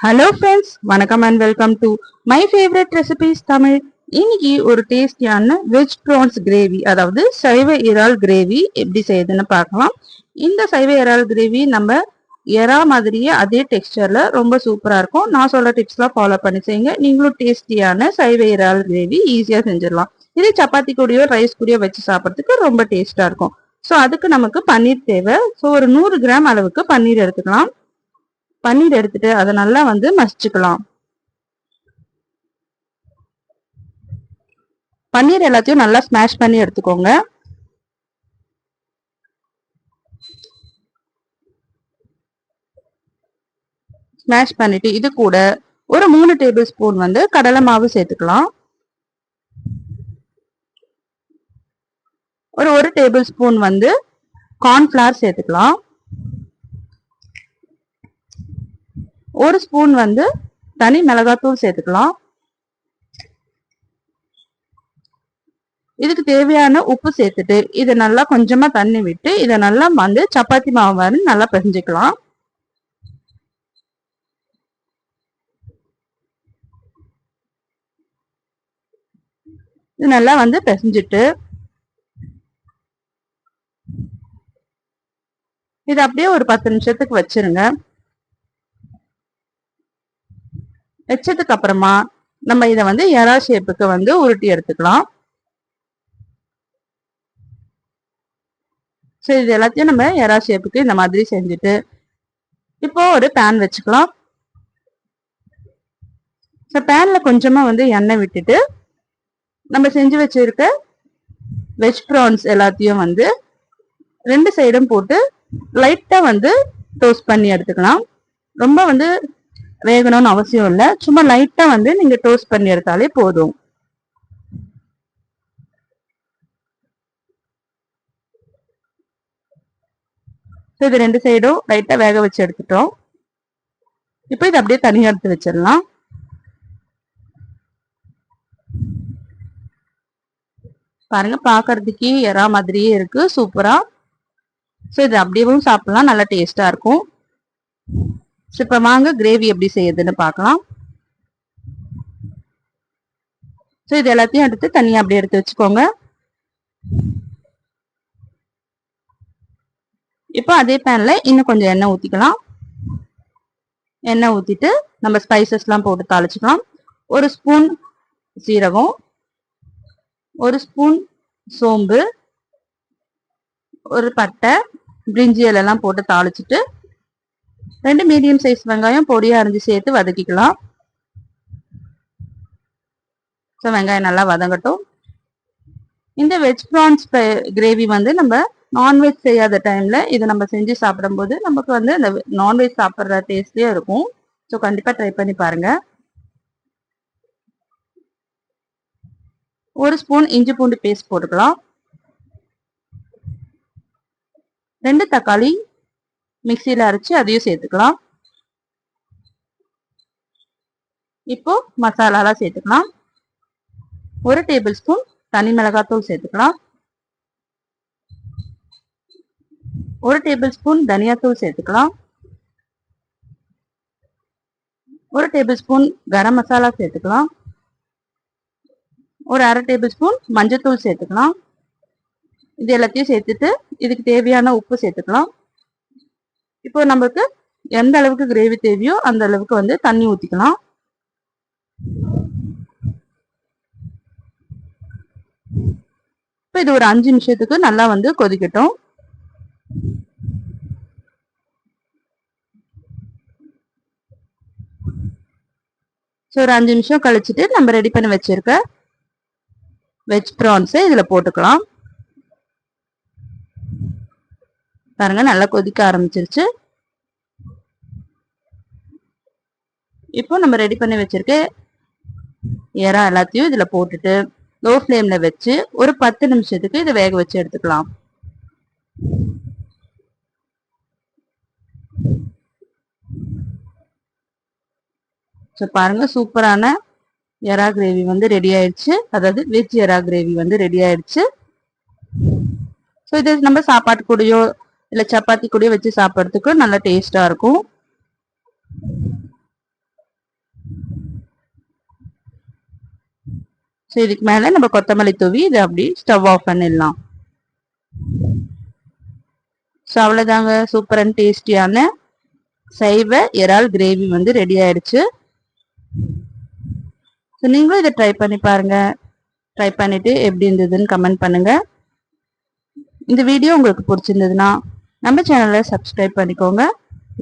Hello friends, வணக்கம் and welcome to my favourite recipes Tamil. இன்னைக்கு ஒரு டேஸ்டியான வெஜ் ப்ரான்ஸ் கிரேவி, அதாவது சைவ இறால் கிரேவி எப்படி செய்யுதுன்னு பார்க்கலாம். இந்த சைவ இறால் கிரேவி நம்ம எறா மாதிரியே அதே டெக்ஸ்டர்ல ரொம்ப சூப்பரா இருக்கும். நான் சொல்ற டிப்ஸ்லாம் ஃபாலோ பண்ணி செய்யுங்க. நீங்களும் டேஸ்டியான சைவ இறால் கிரேவி ஈஸியா செஞ்சிடலாம். இது சப்பாத்தி கூடயோ ரைஸ் கூடயோ வச்சு சாப்பிட்றதுக்கு ரொம்ப டேஸ்டா இருக்கும். ஸோ அதுக்கு நமக்கு பன்னீர் தேவை. ஸோ ஒரு 100 கிராம் அளவுக்கு பன்னீர் எடுத்துக்கலாம். பன்னீர் எடுத்துட்டு அதை நல்லா மசிச்சுக்கலாம். பன்னீர் எல்லாத்தையும் நல்லா ஸ்மாஷ் பண்ணி எடுத்துக்கோங்க. ஸ்மாஷ் பண்ணிட்டு இது கூட ஒரு 3 டேபிள் ஸ்பூன் கடலை மாவு சேர்த்துக்கலாம். ஒரு 1 டேபிள் ஸ்பூன் கார்ன்ஃபிளவர் சேர்த்துக்கலாம். 1 ஸ்பூன் தனி மிளகாத்தூள் சேர்த்துக்கலாம். இதுக்கு தேவையான உப்பு சேர்த்துட்டு இதை நல்லா கொஞ்சமா தண்ணி விட்டு இதை நல்லா சப்பாத்தி மாவு மாதிரி நல்லா பிசைஞ்சுக்கலாம். இது நல்லா பிசைஞ்சிட்டு இது அப்படியே ஒரு 10 நிமிஷத்துக்கு வச்சிருங்க. வச்சதுக்கு அப்புறமா நம்ம இதை எறா ஷேப்புக்கு உருட்டி எடுத்துக்கலாம். சரி, இது எல்லாத்தையும் நம்ம எறா ஷேப்புக்கு இந்த மாதிரி செஞ்சுட்டு இப்போ ஒரு பேன் வச்சுக்கலாம். பேன்ல கொஞ்சமா எண்ணெய் விட்டுட்டு நம்ம செஞ்சு வச்சிருக்க வெஜ் ப்ரான்ஸ் எல்லாத்தையும் 2 சைடும் போட்டு லைட்டா டோஸ்ட் பண்ணி எடுத்துக்கலாம். ரொம்ப வேகணும்னு அவசியம் இல்லை. சும்மா லைட்டா நீங்க டோஸ்ட் பண்ணி எடுத்தாலே போதும். இது 2 சைடும் லைட்டா வேக வச்சு எடுத்துட்டோம். இப்போ இது அப்படியே தனியா எடுத்து வச்சிடலாம். பாருங்க, பாக்குறதுக்கு எறா மாதிரியே இருக்கு, சூப்பரா. ஸோ இது அப்படியேவும் சாப்பிடலாம், நல்லா டேஸ்டா இருக்கும். இப்ப வாங்க கிரேவி எப்படி செய்யுதுன்னு பார்க்கலாம். ஸோ இது எல்லாத்தையும் எடுத்து தனியா அப்படியே எடுத்து வச்சுக்கோங்க. இப்போ அதே பேன்ல இன்னும் கொஞ்சம் எண்ணெய் ஊத்திக்கலாம். எண்ணெய் ஊத்திட்டு நம்ம ஸ்பைசஸ் எல்லாம் போட்டு தாளிச்சுக்கலாம். 1 ஸ்பூன் சீரகம், 1 ஸ்பூன் சோம்பு, ஒரு பட்டை, பிரிஞ்சி இலையெல்லாம் போட்டு தாளிச்சுட்டு 2 மீடியம் சைஸ் வெங்காயம் பொடியா அரிஞ்சு சேர்த்து வதக்கிக்கலாம். ஸோ வெங்காயம் நல்லா வதங்கட்டும். இந்த வெஜ் ப்ரான்ஸ் கிரேவி நம்ம நான்வெஜ் செய்யாத டைம்ல இதை நம்ம செஞ்சு சாப்பிடும்போது நமக்கு அந்த நான்வெஜ் சாப்பிட்ற டேஸ்டே இருக்கும். ஸோ கண்டிப்பா ட்ரை பண்ணி பாருங்க. 1 ஸ்பூன் இஞ்சி பூண்டு பேஸ்ட் போட்டுக்கலாம். 2 தக்காளி மிக்சியில அரைச்சு அதையும் சேர்த்துக்கலாம். இப்போ மசாலாலாம் சேர்த்துக்கலாம். 1 டேபிள் ஸ்பூன் தனி மிளகாத்தூள் சேர்த்துக்கலாம். 1 டேபிள் ஸ்பூன் தனியாத்தூள் சேர்த்துக்கலாம். 1 டேபிள் ஸ்பூன் கரம் மசாலா சேர்த்துக்கலாம். ஒரு 1/2 டேபிள் ஸ்பூன் மஞ்சத்தூள் சேர்த்துக்கலாம். இது எல்லாத்தையும் சேர்த்துட்டு இதுக்கு தேவையான உப்பு சேர்த்துக்கலாம். இப்போ நமக்கு எந்த அளவுக்கு கிரேவி தேவையோ அந்த அளவுக்கு தண்ணி ஊத்திக்கலாம். இப்போ இது ஒரு 5 நிமிஷத்துக்கு நல்லா கொதிக்கட்டும். ஸோ ஒரு 5 நிமிஷம் கழிச்சுட்டு நம்ம ரெடி பண்ணி வச்சிருக்க வெஜ் ப்ரான்ஸை இதுல போட்டுக்கலாம். பாருங்க, நல்லா கொதிக்க ஆரம்பிச்சிருச்சு. இப்போ நம்ம ரெடி பண்ணி வச்சிருக்க எறா எல்லாத்தையும் இதுல போட்டுட்டு லோ ஃப்ளேம்ல வச்சு ஒரு 10 நிமிஷத்துக்கு இதை வேக வச்சு எடுத்துக்கலாம். ஸோ பாருங்க, சூப்பரான எறா கிரேவி ரெடி ஆயிடுச்சு. அதாவது வெஜ் எறா கிரேவி ரெடி ஆயிடுச்சு. ஸோ இது நம்ம சாப்பாட்டு கூடயோ இல்லை சப்பாத்தி கூடயோ வச்சு சாப்பிட்றதுக்கு நல்ல டேஸ்டா இருக்கும். ஸோ இதுக்கு மேலே நம்ம கொத்தமல்லி தூவி இதை அப்படி ஸ்டவ் ஆஃப் பண்ணிடலாம். ஸோ அவ்வளோதாங்க, சூப்பர் அண்ட் டேஸ்டியான சைவ இறால் கிரேவி வந்து ரெடி ஆயிடுச்சு. ஸோ நீங்களும் இதை ட்ரை பண்ணி பாருங்க. ட்ரை பண்ணிட்டு எப்படி இருந்ததுன்னு கமெண்ட் பண்ணுங்க. இந்த வீடியோ உங்களுக்கு பிடிச்சிருந்ததுன்னா நம்ம சேனலை சப்ஸ்கிரைப் பண்ணிக்கோங்க,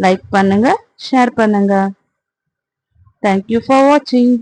லைக் பண்ணுங்க, ஷேர் பண்ணுங்க. தேங்க்யூ ஃபார் வாட்சிங்.